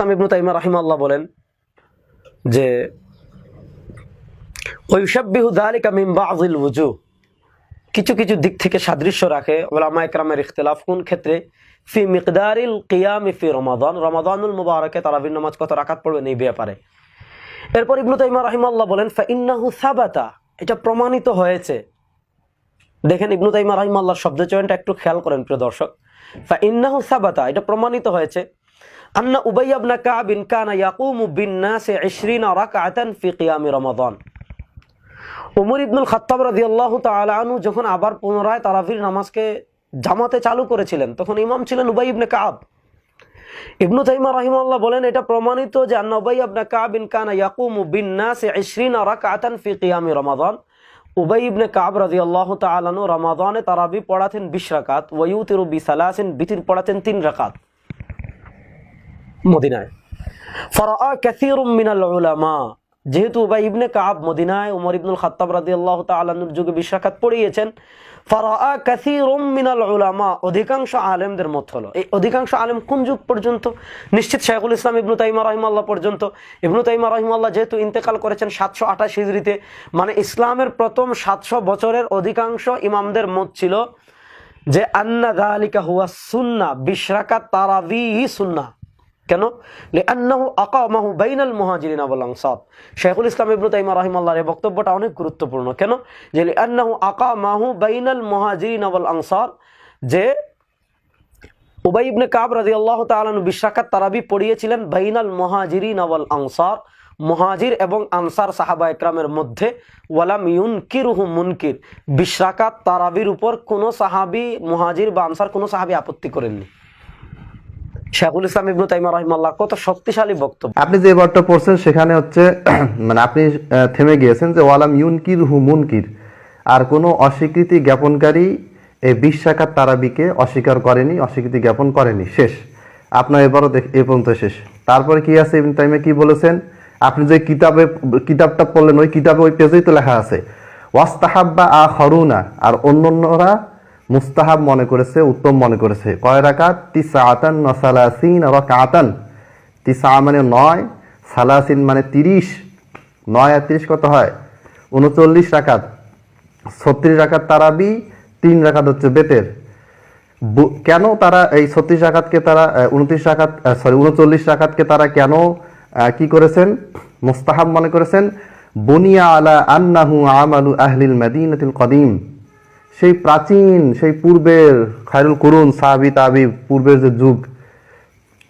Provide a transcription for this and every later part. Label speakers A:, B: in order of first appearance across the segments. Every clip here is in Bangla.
A: ইসলাম ইবনে তাইমিয়া রাহিমাহুল্লাহ বলেন যে ওয়ায়ুশাব্বিহু যালিকা মিন বাযিল ওয়ুজুহ, কিছু কিছু দিক থেকে সাদৃশ্য রাখে উলামা ইকরামের ইখতিলাফ কোন ক্ষেত্রে, ফি মিকদারিল কিয়াম ফি রমাদান, রমাদানুল মুবারাকে তারাবির নামাজ কত রাকাত পড়বেন এই ব্যাপারে। এরপর ইবনে তাইমিয়া রাহিমাহুল্লাহ বলেন ফাইন্নাহু সাবাতা, এটা প্রমাণিত হয়েছে। দেখেন ইবনে তাইমিয়া রাহিমাহুল্লাহর শব্দ চয়নটা একটু খেয়াল করেন প্রিয় দর্শক। ফাইন্নাহু সাবাতা, এটা প্রমাণিত হয়েছে আন্না উবাই ইবনে কাব কানা ইয়াকুমু বিন নাসি 20 রাকআতান ফি কিয়াম রমাদান। ওমর ইবনুল খাত্তাব রাদিয়াল্লাহু তাআলা আনহু যখন আবার পুনরায় তারাবির নামাজকে জামাতে চালু করেছিলেন তখন ইমাম ছিলেন উবাই ইবনে কাব। ইবনে তাইমিয়া রাহিমাহুল্লাহ বলেন এটা প্রমাণিত যে আন্না উবাই ইবনে কাব কানা ইয়াকুমু বিন নাসি 20 রাকআতান ফি কিয়াম রমাদান। উবাই ইবনে কাব রাদিয়াল্লাহু তাআলা আনহু রমাদানে তারাবি পড়াতেন 20 রাকাত, ওয়া ইউতিরু বিসালাসিন, বিতির পড়াতেন 3 রাকাত মদিনায়। ফারাআ কাসীরুম মিনাল উলামা, যেহেতু উবাই ইবনে কাব মদিনায় ওমর ইবনুল খাত্তাব রাদিয়াল্লাহু তাআলা আনহুর যুগে 20 রাকাত পড়িয়েছেন। ফারাআ কাসীরুম মিনাল উলামা, অধিকাংশ আলেমদের মত হলো। এই অধিকাংশ আলেম কোন যুগ পর্যন্ত? নিশ্চিত শাইখুল ইসলাম ইবনে তাইমিয়া রাহিমাহুল্লাহ পর্যন্ত। ইবনে তাইমিয়া রাহিমাহুল্লাহ যেহেতু ইন্তেকাল করেছেন 728 হিজরিতে, মানে ইসলামের প্রথম 700 বছরের অধিকাংশ ইমামদের মত ছিল যে আন্না যালিকা হুয়া সুন্নাহ, 20 রাকাত তারাবি সুন্নাহ। কেন? লিআন্নাহু আকামাহু বাইনাল মুহাজিরিন ওয়াল আনসার। শাইখুল ইসলাম ইবনে তাইমিয়া রাহিমাহুল্লাহর এই বক্তব্যটা অনেক গুরুত্বপূর্ণ। কেন? যে লিআন্নাহু আকামাহু বাইনাল মুহাজিরিন ওয়াল আনসার, যে উবাই ইবনে কাব রাদিয়াল্লাহু তাআলা আনহু 20 রাকাত তারাবি পড়িয়েছিলেন বাইনাল মুহাজিরিন ওয়াল আনসার, মুহাজির এবং আনসার সাহাবা ইকরামের মধ্যে। ওয়ালাম ইউনকিরুহু মুনকির, 20 রাকাত তারাবির উপর কোন সাহাবী, মুহাজির বা আনসার কোন সাহাবী আপত্তি করেননি। শাইখুল ইসলাম ইবনে তাইমিয়া রাহিমাহুল্লাহ কত শক্তিশালী বক্তব্য।
B: আপনি যে বারটা পড়ছেন সেখানে হচ্ছে মানে আপনি থেমে গিয়েছেন যে ওয়ালাম ইউনকিরহু মুনকির, আর কোনো অস্বীকৃতি জ্ঞাপনকারী এই 20 রাকাত তারাবিকে অস্বীকার করেনি, অস্বীকৃতি জ্ঞাপন করেনি। শেষ, আপনার এবারও এ পর্যন্ত শেষ। তারপরে কি আছে ইবনে তাইমিয়া কি বলেছেন? আপনি যে কিতাবটা পড়লেন ওই কিতাবে ওই পেজেই তো লেখা আছে ওয়াস্তাহাব্বা আখারুনা, আর অন্যান্যরা মুস্তাহাব মনে করেছে, উত্তম মনে করেছে। কয় রাকাত? 9 ওয়া 30 রাকাতান। 9 মানে 9, সালাসিন মানে 30, 9 আর 30 কত হয়? 39 রাকাত। 36 রাকাত তারাবি, 3 রাকাত হচ্ছে বেতের। কেন তারা এই 36 রাকাতকে তারা 39 রাকাতকে তারা কেন কি করেছেন? মুস্তাহাব মনে করেছেন। বুনিয়া আলা আন্নাহু আমালু আহলিল মাদিনাতিল কদিম, সেই প্রাচীন, সেই পূর্বের খায়রুল কুরুন, সাহাবী তাবি, পূর্বের যে যুগ,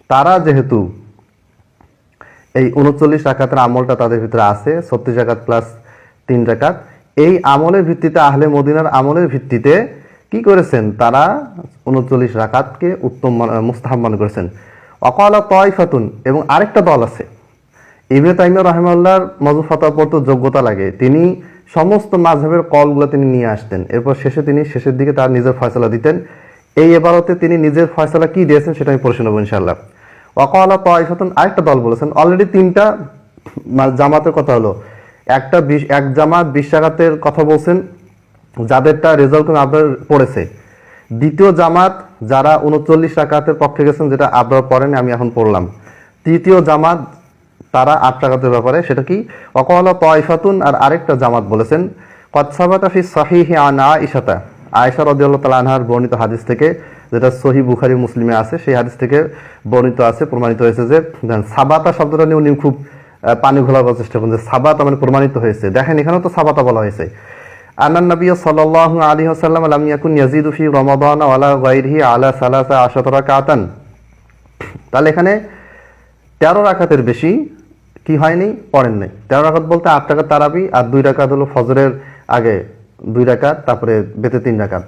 B: তারা যেহেতু এই 39 রাকাতের আমলটা তাদের ভিতরে আছে, 36 রাকাত প্লাস 3 রাকাত, এই আমলের ভিত্তিতে, আহলে মদিনার আমলের ভিত্তিতে কি করেছেন? তারা 39 রাকাতকে উত্তম মুস্তাহাব মনে করেছেন। ওয়াকালা তায়ফাতুন, এবং আরেকটা দল আছে। ইবনে তাইমিয়া রাহিমাহুল্লাহর মাযহাব ফাতোয়া পড়তে যোগ্যতা লাগে। তিনি সমস্ত মাযহাবের কলগুলো তিনি নিয়ে আসতেন, এরপর শেষের দিকে তার নিজের ফয়সালা দিতেন। এই এবারতে তিনি নিজের ফয়সালা কি দিয়েছেন সেটা আমি পড়ে শোনাবো ইনশাআল্লাহ। ওয়াকালা তায়ফাতুন, আরেকটা দল বলেছেন। অলরেডি 3টা জামাতের কথা হলো। এক জামাত 20 রাকাতের কথা বলছেন, যাদেরটা রেজাল্ট আপনার পড়েছে। দ্বিতীয় জামাত যারা 39 রাকাতের পক্ষে গেছেন, যেটা আপনারা পড়েন, আমি এখন পড়লাম। তৃতীয় জামাত তারা 8 রাকাতের ব্যাপারে, সেটা কি? ওয়াকালা তায়ফাতুন, আর আরেকটা জামাত বলেছেন ক্বাদ সাবাতা ফি সাহিহি আন আয়েশা, আয়েশা রাদিয়াল্লাহু তাআলা আনহার বর্ণিত হাদিস থেকে, যেটা সহিহ বুখারী মুসলিমে আছে, সেই হাদিস থেকে বর্ণিত আছে, প্রমাণিত হয়েছে যে সাবাতা শব্দটা নিয়ে উনি খুব পানি ঘোলাবার চেষ্টা করেন যে সাবাতা মানে প্রমাণিত হয়েছে। দেখেন এখানেও তো সাবাতা বলা হয়েছে। আন্নান নবী সাল্লাল্লাহু আলাইহি ওয়াসাল্লাম লাম ইয়াকুন ইয়াজিদু ফি রমাদান ওয়ালা গায়রিহি আলা 13 রাকাতান। তাহলে এখানে 13 রাকাতের বেশি কি হয়নি? পড়েন নাই। 13 রাকাত বলতে 8 রাকাত তারাবি, আর 2 রাকাত হলো ফজরের আগে 2 রাকাত, তারপরে বেতে 3 রাকাত।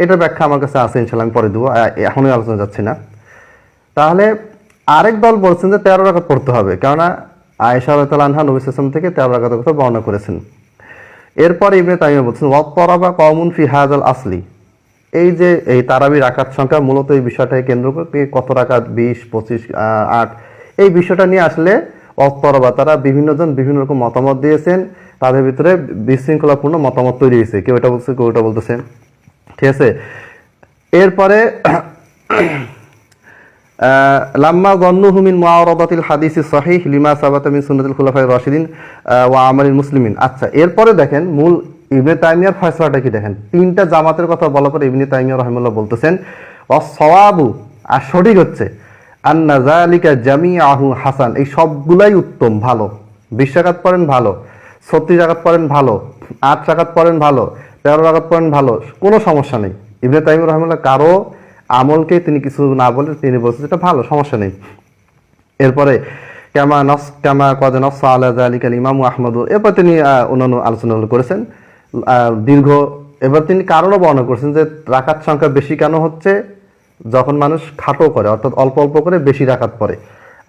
B: এটার ব্যাখ্যা আমার কাছে আছে, ইনশাআল্লাহ আমি পরে দেবো, এখনই আলোচনা যাচ্ছি না। তাহলে আরেক দল বলছেন যে 13 রাকাত পড়তে হবে, কেননা আয়েশা রাদিয়াল্লাহু আনহা নবী সাল্লাল্লাহু আলাইহি ওয়াসাল্লাম থেকে 13 রাকাতের কথা বর্ণনা করেছেন। এরপর ইবনে তাইমিয়া বলছেন ওয়াত্তারাবা কওমুন ফি হাযাল আসলি, এই যে এই তারাবি রাকাত সংখ্যা মূলত এই বিষয়টাকে কেন্দ্র করে কত রাকাত 20, 25, 8, এই বিষয়টা নিয়ে আসলে অত্তরবা তারা বিভিন্ন জন বিভিন্ন রকম মতামত দিয়েছেন, তাদের ভিতরে বিশৃঙ্খলাপূর্ণ মতামত তৈরি হয়েছে। কেউ এটা বলছে, কেউ এটা বলতেছে, ঠিক আছে। এরপরে লাম্মা গন্নুহু মিন মুআরাদাতিল হাদিসি সহিহ লিমা সাবাতা মিন সুন্নাতিল খুলাফায়ে রাশিদিন ওয়া আমালিল মুসলিমিন। আচ্ছা, এরপরে দেখেন মূল ইবনে তাইমিয়ার ফয়সালাটা কি দেখেন। তিনটা জামাতের কথা বলার পরে ইবনে তাইমিয়া রাহিমাহুল্লাহ বলতেছেন ওয়াস-সাওয়াবু, আর সঠিক হচ্ছে আন্না যালিকা জামিআহু হাসান, এই সবগুলাই উত্তম, ভালো। 20 রাকাত পড়েন ভালো, 36 রাকাত পড়েন ভালো, 8 রাকাত পড়েন ভালো, 13 রাকাত পড়েন ভালো, কোনো সমস্যা নেই। ইবনে তাইমিয়া রাহিমাহুল্লাহ কারো আমলকে তিনি কিছু না বলে তিনি বলছেন এটা ভালো, সমস্যা নেই। এরপরে কামা কদ নস আলা যালিকাল ইমাম আহমদ, এরপর তিনি অন্যান্য আলোচনা করেছেন দীর্ঘ। এবার তিনি কারণও বর্ণনা করেছেন যে রাকাত সংখ্যা বেশি কেন হচ্ছে, যখন মানুষ খাটো করে অর্থাৎ অল্প অল্প করে বেশি রাকাত পড়ে,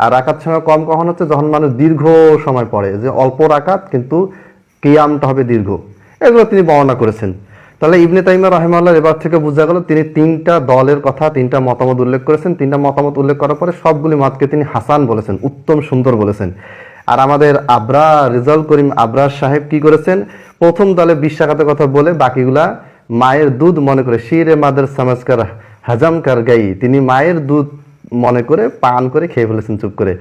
B: আর রাকাত সংখ্যা কম কখন হচ্ছে যখন মানুষ দীর্ঘ সময় পড়ে, যে অল্প রাকাত কিন্তু কিয়ামটা হবে দীর্ঘ, এগুলো তিনি বর্ণনা করেছেন। তাহলে ইবনে তাইমিয়া রাহিমাহুল্লাহ এবার থেকে বোঝা গেল তিনি তিনটা দলের কথা, তিনটা মতামত উল্লেখ করেছেন। তিনটা মতামত উল্লেখ করার পরে সবগুলি মতকে তিনি হাসান বলেছেন, উত্তম সুন্দর বলেছেন। আর আমাদের রেজাউল করিম আবরার সাহেব কি করেছেন, প্রথম দলে 20 রাকাতের কথা বলে বাকিগুলা মায়ের দুধ মনে করে, শিরে মাদের সমাজকার হাজাম কার গাই, তিনি মায়ের দুধ মনে করে পান করে খেয়ে ফেলেছেন চুপ করে।